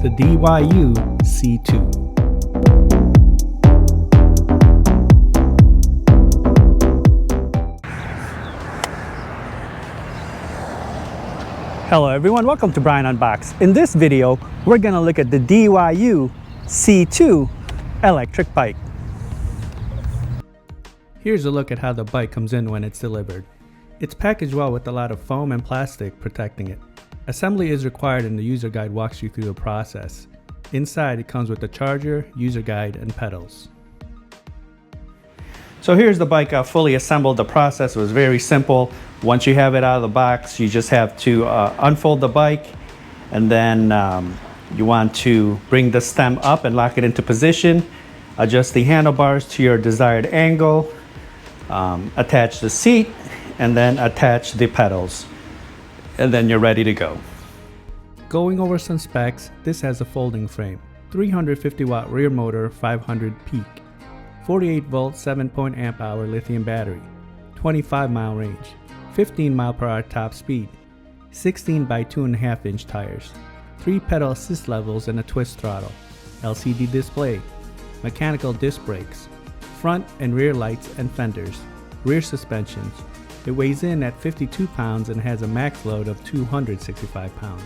the DYU C2. Hello everyone, welcome to Brian Unboxed. In this video, we're going to look at the DYU C2 electric bike. Here's a look at how the bike comes in when it's delivered. It's packaged well with a lot of foam and plastic protecting it. Assembly is required and the user guide walks you through the process. Inside it comes with the charger, user guide, and pedals. So here's the bike fully assembled. The process was very simple. Once you have it out of the box, you just have to unfold the bike, and then you want to bring the stem up and lock it into position, adjust the handlebars to your desired angle, attach the seat, and then attach the pedals, and then you're ready to go. Going over some specs, this has a folding frame, 350 watt rear motor, 500 peak, 48 volt 7 amp hour lithium battery, 25 mile range, 15 mile per hour top speed, 16 by 2.5 inch tires, 3 pedal assist levels and a twist throttle, LCD display, mechanical disc brakes, front and rear lights and fenders, rear suspensions. It weighs in at 52 pounds and has a max load of 265 pounds.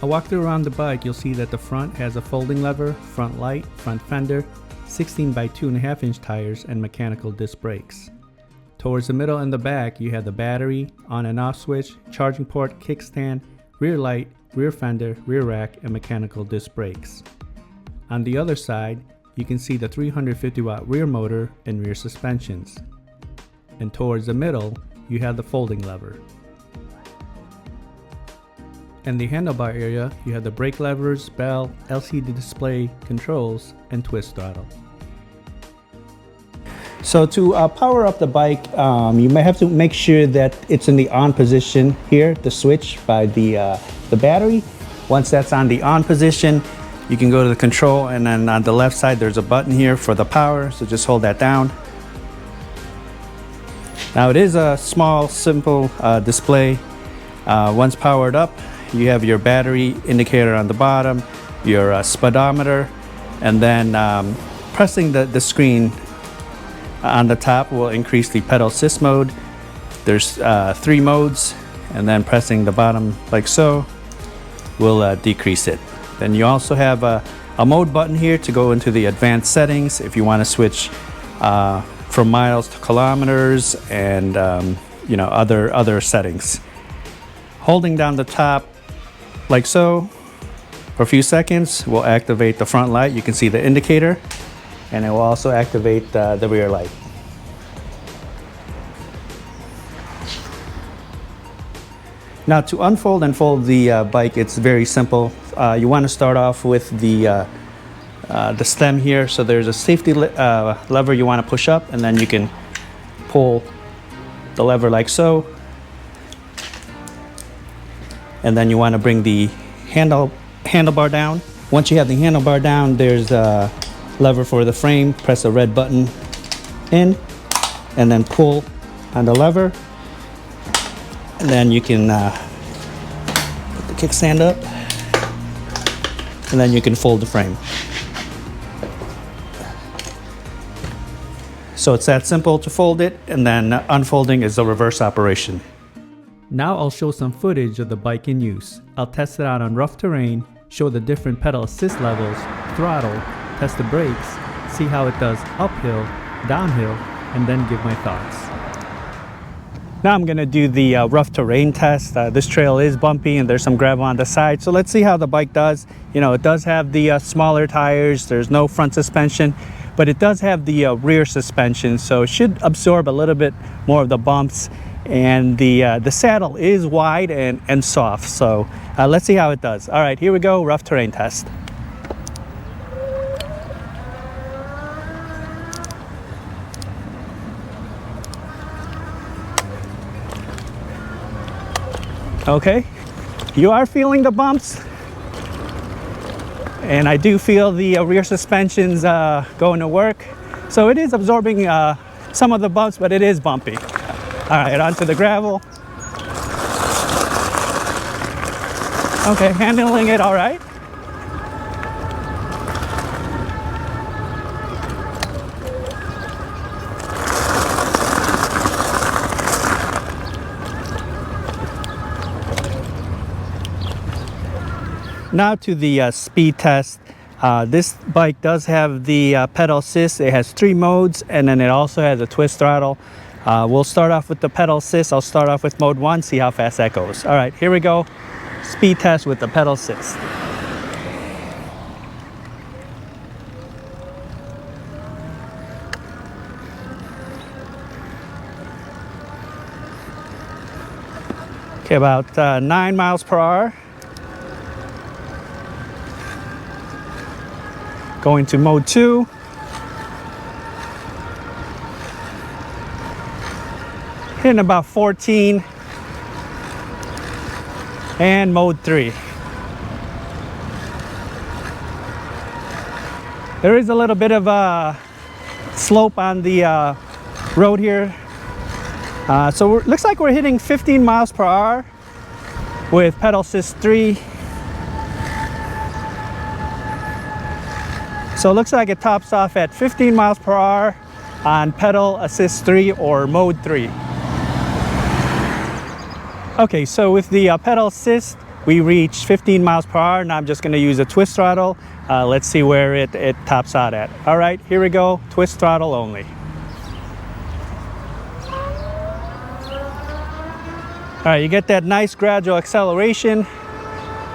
A walkthrough around the bike, you'll see that the front has a folding lever, front light, front fender, 16 by 2.5 inch tires, and mechanical disc brakes. Towards the middle and the back, you have the battery, on and off switch, charging port, kickstand, rear light, rear fender, rear rack, and mechanical disc brakes. On the other side, you can see the 350 watt rear motor and rear suspensions. And towards the middle, you have the folding lever. In the handlebar area, you have the brake levers, bell, LCD display, controls, and twist throttle. So to power up the bike, you may have to make sure that it's in the on position here, the switch by the battery. Once that's on the on position, you can go to the control, and then on the left side there's a button here for the power, so just hold that down. Now it is a small, simple display. Once powered up, you have your battery indicator on the bottom, your speedometer, and then pressing the screen on the top will increase the pedal assist mode. There's 3 modes, and then pressing the bottom like so will decrease it. Then you also have a mode button here to go into the advanced settings if you want to switch from miles to kilometers and other settings. Holding down the top like so for a few seconds will activate the front light. You can see the indicator, and it will also activate the rear light. Now to unfold and fold the bike, it's very simple. You want to start off with the stem here. So there's a safety lever you want to push up, and then you can pull the lever like so. And then you want to bring the handlebar down. Once you have the handlebar down, there's a lever for the frame. Press the red button in, and then pull on the lever. And then you can put the kickstand up, and then you can fold the frame. So it's that simple to fold it, and then unfolding is the reverse operation. Now I'll show some footage of the bike in use. I'll test it out on rough terrain, show the different pedal assist levels, throttle, test the brakes, see how it does uphill, downhill, and then give my thoughts. Now I'm going to do the rough terrain test. This trail is bumpy and there's some gravel on the side, so let's see how the bike does. You know, it does have the smaller tires, there's no front suspension, but it does have the rear suspension, so it should absorb a little bit more of the bumps. And the saddle is wide and soft, so let's see how it does. All right, here we go, rough terrain test. Okay, you are feeling the bumps, and I do feel the rear suspensions going to work. So it is absorbing some of the bumps, but it is bumpy. All right, onto the gravel. Okay, handling it all right. Now to the speed test. This bike does have the pedal assist. It has 3 modes, and then it also has a twist throttle. We'll start off with the pedal assist. I'll start off with mode 1, see how fast that goes. All right, here we go. Speed test with the pedal assist. Okay, about 9 miles per hour. Going to mode 2. Hitting about 14. And mode 3. There is a little bit of a slope on the road here. So looks like we're hitting 15 miles per hour with pedal assist 3. So it looks like it tops off at 15 miles per hour on pedal assist 3 or mode 3. Okay, so with the pedal assist, we reached 15 miles per hour. Now I'm just going to use a twist throttle. Let's see where it tops out at. All right, here we go, twist throttle only. All right, you get that nice gradual acceleration.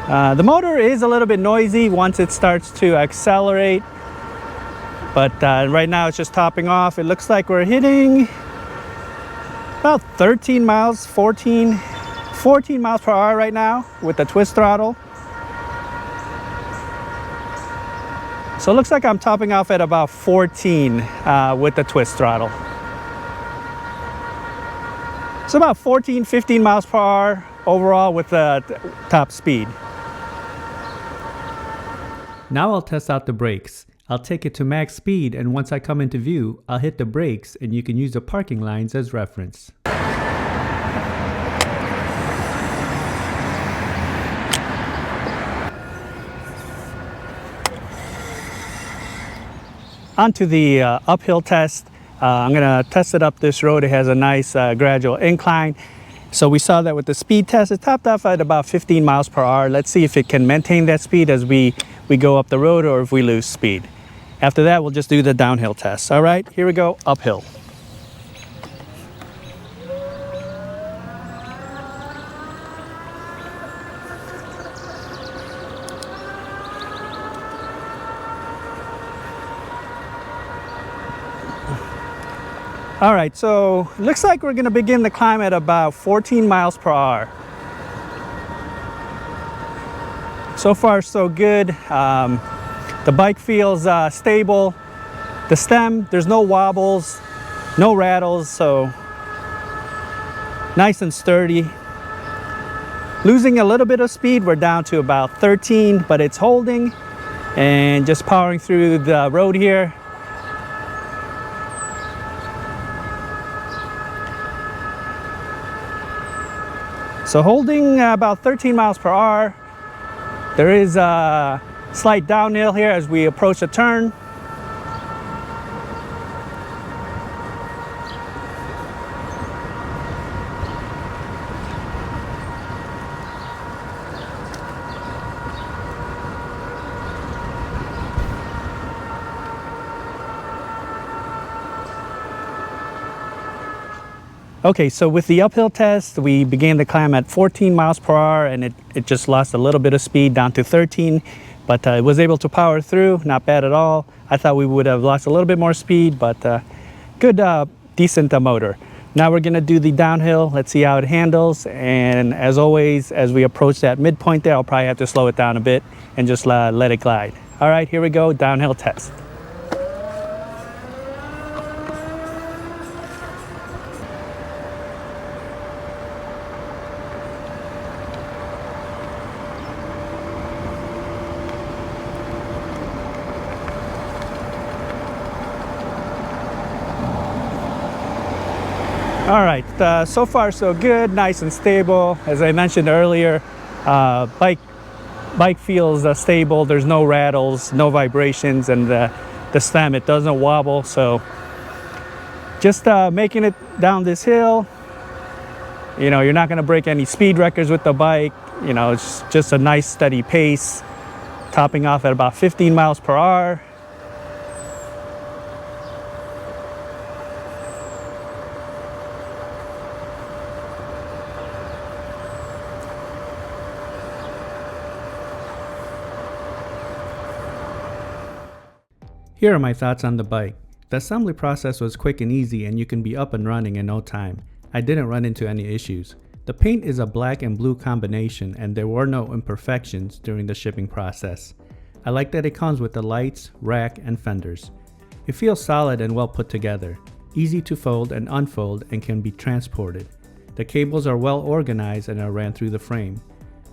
The motor is a little bit noisy once it starts to accelerate, but right now it's just topping off. It looks like we're hitting about 13 miles, 14 miles per hour right now with the twist throttle. So it looks like I'm topping off at about 14 with the twist throttle. So about 14, 15 miles per hour overall with the top speed. Now I'll test out the brakes. I'll take it to max speed, and once I come into view, I'll hit the brakes and you can use the parking lines as reference. Onto the uphill test. I'm gonna test it up this road. It has a nice gradual incline. So we saw that with the speed test, it topped off at about 15 miles per hour. Let's see if it can maintain that speed as we go up the road or if we lose speed. After that, we'll just do the downhill test. All right, here we go, uphill. All right, so looks like we're gonna begin the climb at about 14 miles per hour. So far, so good. The bike feels stable. The stem, there's no wobbles, no rattles, so nice and sturdy. Losing a little bit of speed, we're down to about 13, but it's holding and just powering through the road here. So holding about 13 miles per hour. There is a slight downhill here as we approach a turn. Okay, so with the uphill test, we began the climb at 14 miles per hour and it just lost a little bit of speed down to 13, but it was able to power through, not bad at all. I thought we would have lost a little bit more speed, but good, decent motor. Now we're gonna do the downhill. Let's see how it handles. And as always, as we approach that midpoint there, I'll probably have to slow it down a bit and just let it glide. All right, here we go, downhill test. All right, so far so good, nice and stable. As I mentioned earlier, bike bike feels stable. There's no rattles, no vibrations, and the stem, it doesn't wobble. So just making it down this hill, you know, you're not going to break any speed records with the bike. You know, it's just a nice steady pace, topping off at about 15 miles per hour. Here are my thoughts on the bike. The assembly process was quick and easy, and you can be up and running in no time. I didn't run into any issues. The paint is a black and blue combination, and there were no imperfections during the shipping process. I like that it comes with the lights, rack, and fenders. It feels solid and well put together, easy to fold and unfold, and can be transported. The cables are well organized and are ran through the frame.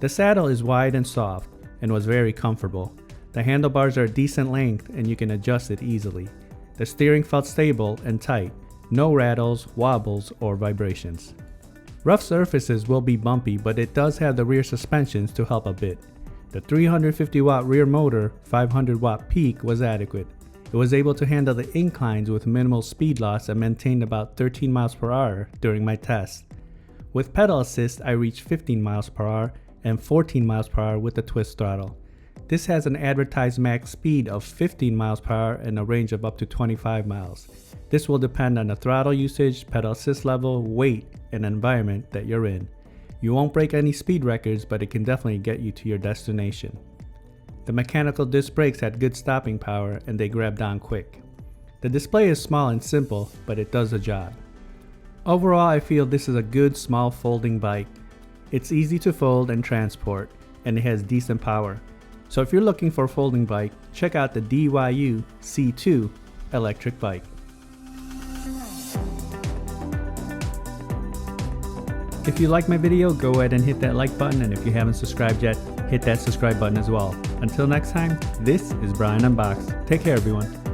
The saddle is wide and soft and was very comfortable. The handlebars are decent length and you can adjust it easily. The steering felt stable and tight, no rattles, wobbles, or vibrations. Rough surfaces will be bumpy, but it does have the rear suspensions to help a bit. The 350 watt rear motor, 500 watt peak was adequate. It was able to handle the inclines with minimal speed loss and maintained about 13 miles per hour during my test. With pedal assist, I reached 15 miles per hour and 14 miles per hour with the twist throttle. This has an advertised max speed of 15 miles per hour and a range of up to 25 miles. This will depend on the throttle usage, pedal assist level, weight, and environment that you're in. You won't break any speed records, but it can definitely get you to your destination. The mechanical disc brakes had good stopping power and they grabbed on quick. The display is small and simple, but it does the job. Overall, I feel this is a good small folding bike. It's easy to fold and transport, and it has decent power. So if you're looking for a folding bike, check out the DYU C2 electric bike. If you like my video, go ahead and hit that like button, and if you haven't subscribed yet, hit that subscribe button as well. Until next time, this is Brian Unboxed. Take care, everyone.